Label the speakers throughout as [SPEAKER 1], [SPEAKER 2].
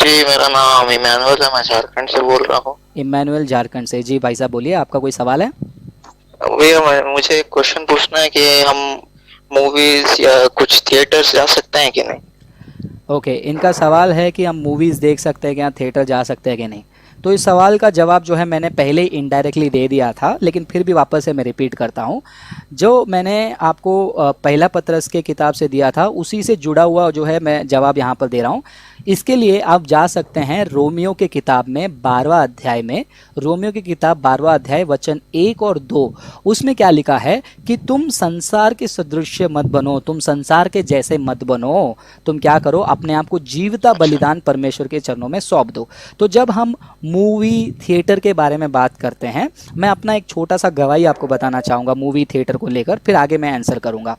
[SPEAKER 1] जी, मेरा नाम इमैनुअल है, मैं झारखंड से बोल रहा हूँ।
[SPEAKER 2] इमैनुअल झारखंड से। जी भाई साहब बोलिए, आपका कोई सवाल है?
[SPEAKER 1] भैया मुझे एक क्वेश्चन पूछना है कि हम मूवीज या कुछ थिएटर्स जा सकते हैं कि नहीं।
[SPEAKER 2] ओके, इनका सवाल है कि हम मूवीज़ देख सकते हैं क्या, थिएटर जा सकते हैं कि नहीं। तो इस सवाल का जवाब जो है मैंने पहले ही इनडायरेक्टली दे दिया था, लेकिन फिर भी वापस से मैं रिपीट करता हूँ। जो मैंने आपको पहला पत्रस के किताब से दिया था, उसी से जुड़ा हुआ जो है मैं जवाब यहाँ पर दे रहा हूँ। इसके लिए आप जा सकते हैं रोमियो के किताब में 12वां अध्याय में। रोमियो की किताब 12वां अध्याय वचन 1 और 2। उसमें क्या लिखा है कि तुम संसार के सदृश मत बनो, तुम संसार के जैसे मत बनो। तुम क्या करो, अपने आप को जीवता
[SPEAKER 1] अच्छा।
[SPEAKER 2] बलिदान परमेश्वर के चरणों में सौंप दो। तो जब हम मूवी थिएटर के बारे में बात करते हैं, मैं अपना एक छोटा सा गवाही आपको बताना चाहूँगा मूवी थिएटर को लेकर, फिर आगे मैं आंसर करूँगा।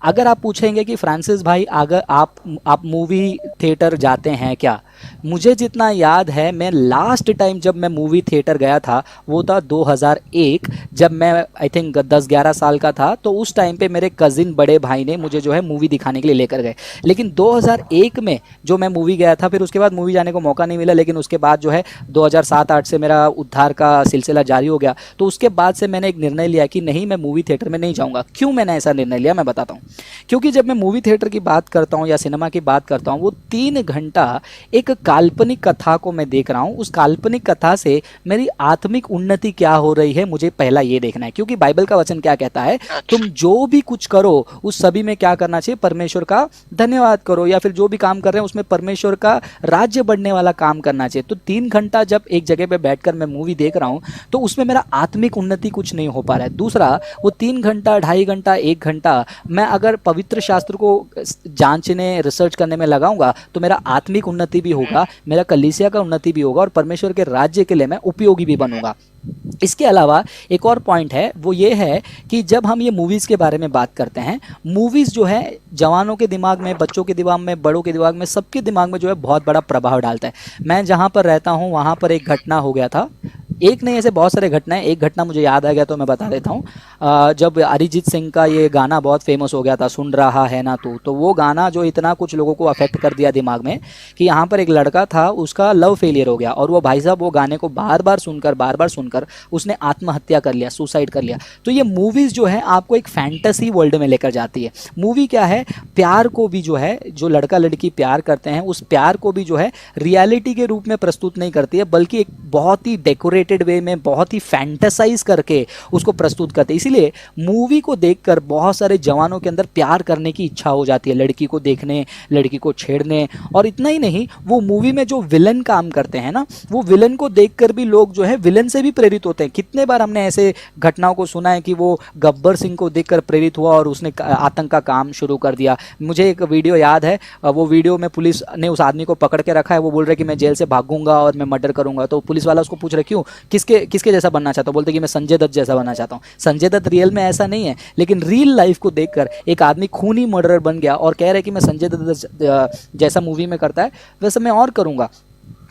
[SPEAKER 2] अगर आप पूछेंगे कि फ्रांसिस भाई अगर आप मूवी थिएटर जाते हैं क्या, मुझे जितना याद है मैं लास्ट टाइम जब मैं मूवी थिएटर गया था वो था 2001, जब मैं आई थिंक 10-11 साल का था। तो उस टाइम पे मेरे कज़िन बड़े भाई ने मुझे जो है मूवी दिखाने के लिए लेकर गए। लेकिन 2001 में जो मैं मूवी गया था, फिर उसके बाद मूवी जाने को मौका नहीं मिला। लेकिन उसके बाद जो है 2007-8 से मेरा उद्धार का सिलसिला जारी हो गया। तो उसके बाद से मैंने एक निर्णय लिया कि नहीं, मैं मूवी थिएटर में नहीं जाऊँगा। क्यों मैंने ऐसा निर्णय लिया मैं बताता हूँ। क्योंकि जब मैं मूवी थिएटर की बात करता हूँ या सिनेमा की बात करता हूँ, वो 3 घंटा एक काल्पनिक कथा को मैं देख रहा हूँ। उस काल्पनिक कथा से मेरी आत्मिक उन्नति क्या हो रही है, मुझे पहला ये देखना है। क्योंकि बाइबल का वचन क्या कहता है, तुम
[SPEAKER 1] अच्छा।
[SPEAKER 2] जो भी कुछ करो उस सभी में क्या करना चाहिए, परमेश्वर का धन्यवाद करो, या फिर जो भी काम कर रहे हैं उसमें परमेश्वर का राज्य बढ़ने वाला काम करना चाहिए। तो 3 घंटा जब एक जगह पे बैठकर मैं मूवी देख रहा हूँ तो उसमें मेरा आत्मिक उन्नति कुछ नहीं हो पा रहा है। दूसरा, वो 3 घंटा, 2.5 घंटा, 1 घंटा मैं अगर पवित्र शास्त्र को जांचने रिसर्च करने में लगाऊंगा तो मेरा आत्मिक उन्नति भी होगा, मेरा कलीसिया का उन्नति भी होगा और परमेश्वर के राज्य के लिए मैं उपयोगी भी बनूंगा। इसके अलावा एक और पॉइंट है, वो ये है कि जब हम ये मूवीज़ के बारे में बात करते हैं, मूवीज़ जो है जवानों के दिमाग में, बच्चों के दिमाग में, बड़ों के दिमाग में, सबके दिमाग में जो है बहुत बड़ा प्रभाव डालता है। मैं जहाँ पर रहता हूँ वहाँ पर एक घटना हो गया था। एक नहीं, ऐसे बहुत सारे घटनाएं। एक घटना मुझे याद आ गया तो मैं बता देता हूँ। जब अरिजीत सिंह का ये गाना बहुत फेमस हो गया था, सुन रहा है ना तू, तो वो गाना जो इतना कुछ लोगों को अफेक्ट कर दिया दिमाग में कि यहाँ पर एक लड़का था, उसका लव फेलियर हो गया और वो भाई साहब वो गाने को बार बार सुनकर उसने आत्महत्या कर लिया, सुसाइड कर लिया। तो ये मूवीज़ जो है आपको एक फैंटेसी वर्ल्ड में लेकर जाती है। मूवी क्या है, प्यार को भी जो है, जो लड़का लड़की प्यार करते हैं उस प्यार को भी जो है रियलिटी के रूप में प्रस्तुत नहीं करती है, बल्कि एक बहुत ही डेकोरेटेड वे में, बहुत ही फैंटेसाइज करके उसको प्रस्तुत करते हैं। इसीलिए मूवी को देखकर बहुत सारे जवानों के अंदर प्यार करने की इच्छा हो जाती है, लड़की को देखने, लड़की को छेड़ने। और इतना ही नहीं, वो मूवी में जो विलन काम करते हैं ना, वो विलन को देखकर भी लोग जो है विलन से भी प्रेरित होते हैं। कितने बार हमने ऐसे घटनाओं को सुना है कि वो गब्बर सिंह को देखकर प्रेरित हुआ और उसने आतंक का काम शुरू कर दिया। मुझे एक वीडियो याद है, वो वीडियो में पुलिस ने उस आदमी को पकड़ के रखा है, वो बोल रहे कि मैं जेल से भागूंगा और मैं मर्डर करूंगा। तो पुलिस वाला उसको पूछ रहे क्यों, किसके किसके जैसा बनना चाहता हूँ, बोलते कि मैं संजय दत्त जैसा बनना चाहता हूँ। संजय दत्त रियल में ऐसा नहीं है, लेकिन रियल लाइफ को देखकर एक आदमी खूनी मर्डरर बन गया और कह रहे कि मैं संजय दत्त जैसा मूवी में करता है वैसा मैं और करूँगा।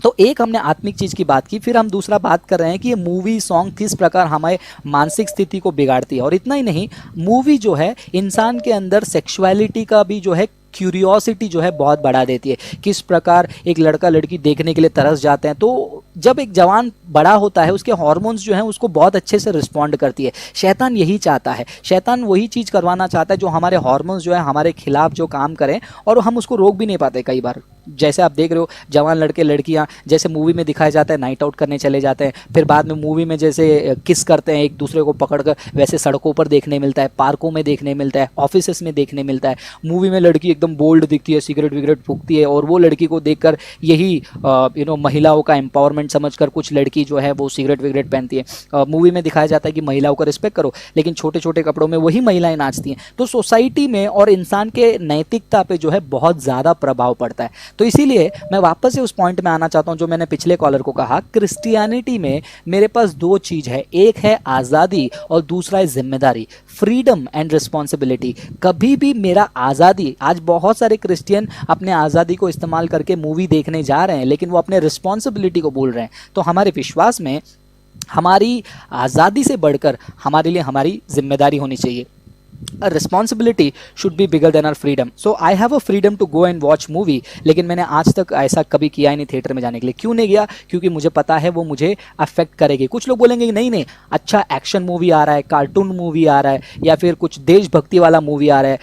[SPEAKER 2] तो एक हमने आत्मिक चीज़ की बात की, फिर हम दूसरा बात कर रहे हैं कि ये मूवी सॉन्ग किस प्रकार हमारे मानसिक स्थिति को बिगाड़ती है। और इतना ही नहीं, मूवी जो है इंसान के अंदर सेक्सुअलिटी का भी जो है क्यूरियोसिटी जो है बहुत बढ़ा देती है। किस प्रकार एक लड़का लड़की देखने के लिए तरस जाते हैं। तो जब एक जवान बड़ा होता है उसके हार्मोन्स जो हैं उसको बहुत अच्छे से रिस्पॉन्ड करती है। शैतान यही चाहता है, शैतान वही चीज़ करवाना चाहता है जो हमारे हार्मोन्स जो है हमारे खिलाफ जो काम करें, और हम उसको रोक भी नहीं पाते कई बार। जैसे आप देख रहे हो जवान लड़के लड़कियां जैसे मूवी में दिखाया जाता है नाइट आउट करने चले जाते हैं, फिर बाद में मूवी में जैसे किस करते हैं एक दूसरे को पकड़कर, वैसे सड़कों पर देखने मिलता है, पार्कों में देखने मिलता है, ऑफिसेस में देखने मिलता है। मूवी में लड़की एकदम बोल्ड दिखती है, सिगरेट विगरेट फूकती है, और वो लड़की को देखकर यही महिलाओं का एम्पावरमेंट समझकर कुछ लड़की जो है वो सिगरेट विगरेट पहनती है। मूवी में दिखाया जाता है कि महिलाओं का रिस्पेक्ट करो, लेकिन छोटे छोटे कपड़ों में वही महिलाएं नाचती हैं। तो सोसाइटी में और इंसान के नैतिकता पे जो है बहुत ज़्यादा प्रभाव पड़ता है। तो इसीलिए मैं वापस से उस पॉइंट में आना चाहता हूं जो मैंने पिछले कॉलर को कहा, क्रिश्चियनिटी में मेरे पास 2 चीज़ है, एक है आज़ादी और दूसरा है जिम्मेदारी, फ्रीडम एंड रिस्पॉन्सिबिलिटी। कभी भी मेरा आज़ादी, आज बहुत सारे क्रिश्चियन अपने आज़ादी को इस्तेमाल करके मूवी देखने जा रहे हैं लेकिन वो अपने रिस्पॉन्सिबिलिटी को भूल रहे हैं। तो हमारे विश्वास में हमारी आज़ादी से बढ़कर हमारे लिए हमारी जिम्मेदारी होनी चाहिए। Responsibility should be bigger than our freedom. So I have a freedom to go and watch movie, लेकिन मैंने आज तक ऐसा कभी किया ही नहीं थिएटर में जाने के लिए. क्यों नहीं गया? क्योंकि मुझे पता है वो मुझे अफेक्ट करेगी. कुछ लोग बोलेंगे कि नहीं नहीं, अच्छा एक्शन मूवी आ रहा है, कार्टून मूवी आ रहा है, या फिर कुछ देशभक्ति वाला मूवी आ रहा है,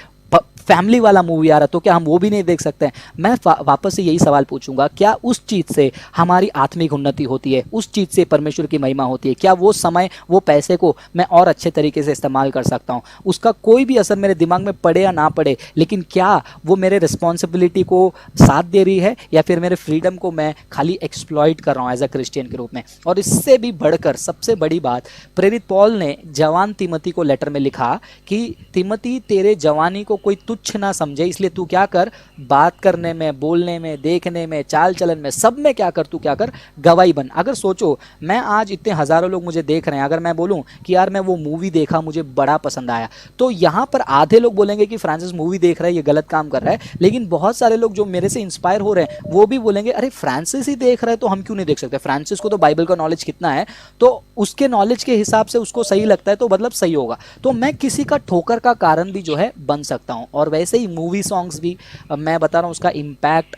[SPEAKER 2] फैमिली वाला मूवी आ रहा है, तो क्या हम वो भी नहीं देख सकते हैं? मैं वापस से यही सवाल पूछूंगा, क्या उस चीज़ से हमारी आत्मिक उन्नति होती है? उस चीज़ से परमेश्वर की महिमा होती है? क्या वो समय, वो पैसे को मैं और अच्छे तरीके से इस्तेमाल कर सकता हूँ? उसका कोई भी असर मेरे दिमाग में पड़े या ना पड़े, लेकिन क्या वो मेरे रिस्पॉन्सिबिलिटी को साथ दे रही है, या फिर मेरे फ्रीडम को मैं खाली एक्सप्लॉइट कर रहा हूँ एज अ क्रिश्चियन के रूप में? और इससे भी बढ़कर सबसे बड़ी बात, प्रेरित पॉल ने जवान तिमोथी को लेटर में लिखा कि तिमोथी, तेरे जवानी को कोई तुच्छ ना समझे, इसलिए तू क्या कर, बात करने में, बोलने में, देखने में, चाल चलन में, सब में क्या कर, तू क्या कर, गवाही बन. अगर सोचो, मैं आज इतने हजारों लोग मुझे देख रहे हैं, अगर मैं बोलूं कि यार मैं वो मूवी देखा, मुझे बड़ा पसंद आया, तो यहां पर आधे लोग बोलेंगे कि फ्रांसिस मूवी देख रहा है, ये गलत काम कर रहा है. लेकिन बहुत सारे लोग जो मेरे से इंस्पायर हो रहे हैं, वो भी बोलेंगे अरे फ्रांसिस ही देख रहा है तो हम क्यों नहीं देख सकते? फ्रांसिस को तो बाइबल का नॉलेज कितना है, तो उसके नॉलेज के हिसाब से उसको सही लगता है, तो मतलब सही होगा. तो मैं किसी का ठोकर का कारण भी जो है बन सकता हूं. और वैसे ही मूवी सॉन्ग्स भी, मैं बता रहा हूं, उसका इम्पैक्ट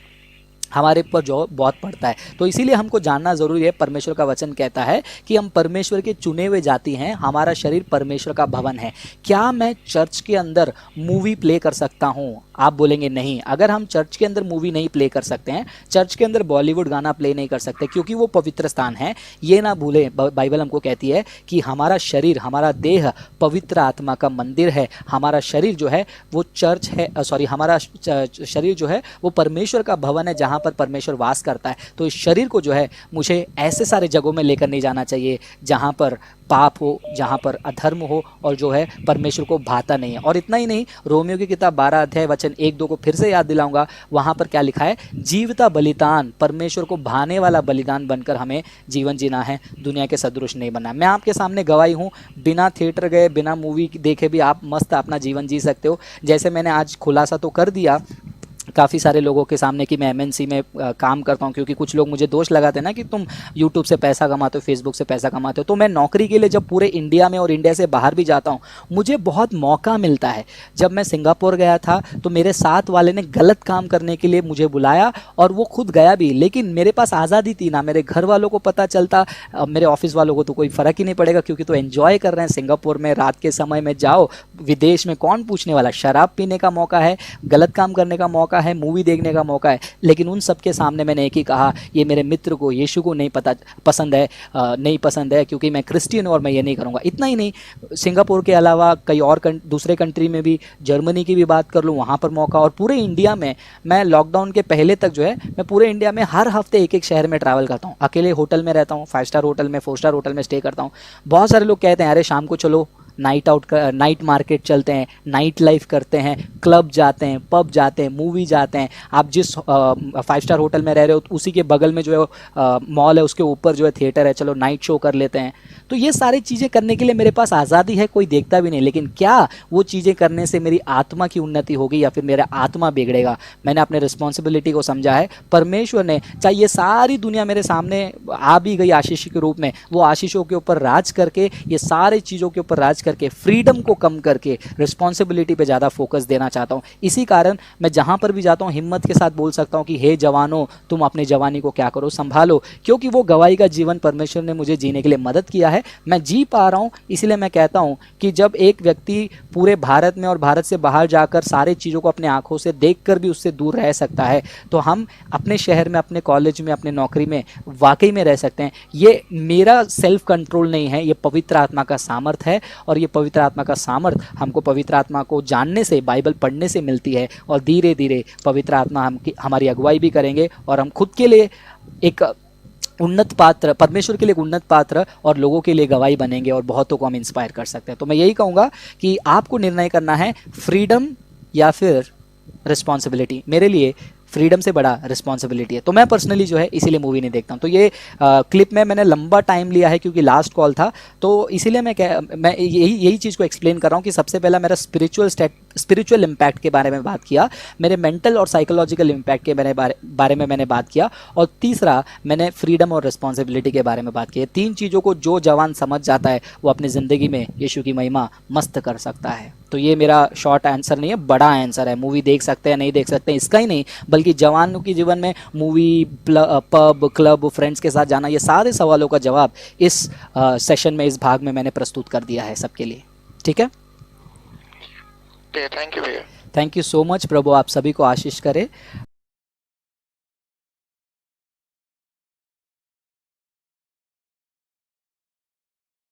[SPEAKER 2] हमारे ऊपर जो बहुत पड़ता है. तो इसीलिए हमको जानना ज़रूरी है. परमेश्वर का वचन कहता है कि हम परमेश्वर के चुने हुए जाति हैं, हमारा शरीर परमेश्वर का भवन है. क्या मैं चर्च के अंदर मूवी प्ले कर सकता हूँ? आप बोलेंगे नहीं. अगर हम चर्च के अंदर मूवी नहीं प्ले कर सकते हैं, चर्च के अंदर बॉलीवुड गाना प्ले नहीं कर सकते, क्योंकि वो पवित्र स्थान है. ये ना भूलें, बाइबल हमको कहती है कि हमारा शरीर, हमारा देह पवित्र आत्मा का मंदिर है. हमारा शरीर जो है वो चर्च है, सॉरी, हमारा शरीर जो है वो परमेश्वर का भवन है, जहाँ पर परमेश्वर वास करता है. तो इस शरीर को जो है मुझे ऐसे सारे जगहों में लेकर नहीं जाना चाहिए जहाँ पर पाप हो, जहाँ पर अधर्म हो, और जो है परमेश्वर को भाता नहीं है. और इतना ही नहीं, रोमियो की किताब 12 अध्याय वचन 1-2 को फिर से याद दिलाऊंगा. वहाँ पर क्या लिखा है? जीवता बलिदान, परमेश्वर को भाने वाला बलिदान बनकर हमें जीवन जीना है, दुनिया के सदृश नहीं बनना. मैं आपके सामने गवाही हूँ, बिना थिएटर गए, बिना मूवी देखे भी आप मस्त अपना जीवन जी सकते हो. जैसे मैंने आज खुलासा तो कर दिया काफ़ी सारे लोगों के सामने कि मैं एमएनसी में काम करता हूं, क्योंकि कुछ लोग मुझे दोष लगाते हैं ना कि तुम यूट्यूब से पैसा कमाते हो, फेसबुक से पैसा कमाते हो. तो मैं नौकरी के लिए जब पूरे इंडिया में और इंडिया से बाहर भी जाता हूं, मुझे बहुत मौका मिलता है. जब मैं सिंगापुर गया था तो मेरे साथ वाले ने गलत काम करने के लिए मुझे बुलाया और वो खुद गया भी, लेकिन मेरे पास आज़ादी थी. ना मेरे घर वालों को पता चलता, मेरे ऑफिस वालों को तो कोई फ़र्क ही नहीं पड़ेगा, क्योंकि तो एंजॉय कर रहे हैं सिंगापुर में. रात के समय में जाओ, विदेश में कौन पूछने वाला? शराब पीने का मौका है, गलत काम करने का मौका है, मूवी देखने का मौका है. लेकिन उन सब के सामने मैंने एक ही कहा, ये मेरे मित्र को, यीशु को नहीं पसंद है, नहीं पसंद है, क्योंकि मैं क्रिश्चियन हूं और मैं ये नहीं करूँगा. इतना ही नहीं, सिंगापुर के अलावा कई और दूसरे कंट्री में भी, जर्मनी की भी बात कर लूँ, वहाँ पर मौका. और पूरे इंडिया में मैं लॉकडाउन के पहले तक जो है, मैं पूरे इंडिया में हर हफ्ते एक शहर में ट्रैवल करता हूँ. अकेले होटल में रहता हूँ, 5 स्टार होटल में, 4 स्टार होटल में स्टे करता हूँ. बहुत सारे लोग कहते हैं अरे शाम को चलो नाइट मार्केट चलते हैं, नाइट लाइफ करते हैं, क्लब जाते हैं, पब जाते हैं, मूवी जाते हैं. आप जिस 5 स्टार होटल में रह रहे हो उसी के बगल में जो है मॉल है, उसके ऊपर जो है थिएटर है, चलो नाइट शो कर लेते हैं. तो ये सारी चीज़ें करने के लिए मेरे पास आज़ादी है, कोई देखता भी नहीं. लेकिन क्या वो चीज़ें करने से मेरी आत्मा की उन्नति होगी या फिर मेरा आत्मा बिगड़ेगा? मैंने अपने रिस्पॉन्सिबिलिटी को समझा है. परमेश्वर ने, चाहे ये सारी दुनिया मेरे सामने आ भी गई आशीष के रूप में, वो आशीषों के ऊपर राज करके, ये सारी चीज़ों के ऊपर राज करके, फ्रीडम को कम करके रिस्पॉन्सिबिलिटी पे ज़्यादा फोकस देना चाहता हूँ. इसी कारण मैं जहाँ पर भी जाता हूँ हिम्मत के साथ बोल सकता हूँ कि हे जवानों, तुम अपनी जवानी को क्या करो, संभालो, क्योंकि वो गवाही का जीवन परमेश्वर ने मुझे जीने के लिए मदद किया है, मैं जी पा रहा हूँ. इसलिए मैं कहता हूँ कि जब एक व्यक्ति पूरे भारत में और भारत से बाहर जाकर सारी चीज़ों को अपने आंखों से देखकर भी उससे दूर रह सकता है, तो हम अपने शहर में, अपने कॉलेज में, अपने नौकरी में वाकई में रह सकते हैं. ये मेरा सेल्फ कंट्रोल नहीं है, ये पवित्र आत्मा का सामर्थ है. और ये पवित्र आत्मा का सामर्थ हमको पवित्र आत्मा को जानने से, बाइबल पढ़ने से मिलती है. और धीरे धीरे पवित्र आत्मा हमारी अगुवाई भी करेंगे और हम खुद के लिए एक उन्नत पात्र, परमेश्वर के लिए एक उन्नत पात्र और लोगों के लिए गवाही बनेंगे और बहुतों को हम इंस्पायर कर सकते हैं. तो मैं यही कहूँगा कि आपको निर्णय करना है, फ्रीडम या फिर रिस्पॉन्सिबिलिटी. मेरे लिए फ्रीडम से बड़ा रिस्पॉन्सिबिलिटी है। तो मैं पर्सनली जो है इसीलिए मूवी नहीं देखता हूँ। तो ये क्लिप में मैंने लंबा टाइम लिया है क्योंकि लास्ट कॉल था, तो इसीलिए मैं यही चीज़ को एक्सप्लेन कर रहा हूँ कि सबसे पहला मेरा स्पिरिचुअल इम्पैक्ट के बारे में बात किया, मेरे मेंटल और साइकोलॉजिकल इम्पैक्ट के बारे में मैंने बात किया, और तीसरा मैंने फ्रीडम और रिस्पॉन्सिबिलिटी के बारे में बात की है। तीन चीज़ों को जो जवान समझ जाता है वो अपनी ज़िंदगी में यीशु की महिमा मस्त कर सकता है। तो ये मेरा शॉर्ट आंसर नहीं है, बड़ा आंसर है। मूवी देख सकते हैं नहीं देख सकते हैं इसका ही नहीं, बल्कि जवानों के जीवन में मूवी, पब, क्लब, फ्रेंड्स के साथ जाना, ये सारे सवालों का जवाब इस सेशन में, इस भाग में मैंने प्रस्तुत कर दिया है सबके लिए। ठीक है,
[SPEAKER 1] थैंक यू भैया।
[SPEAKER 2] Thank you so much. प्रभु आप सभी को आशीष करे।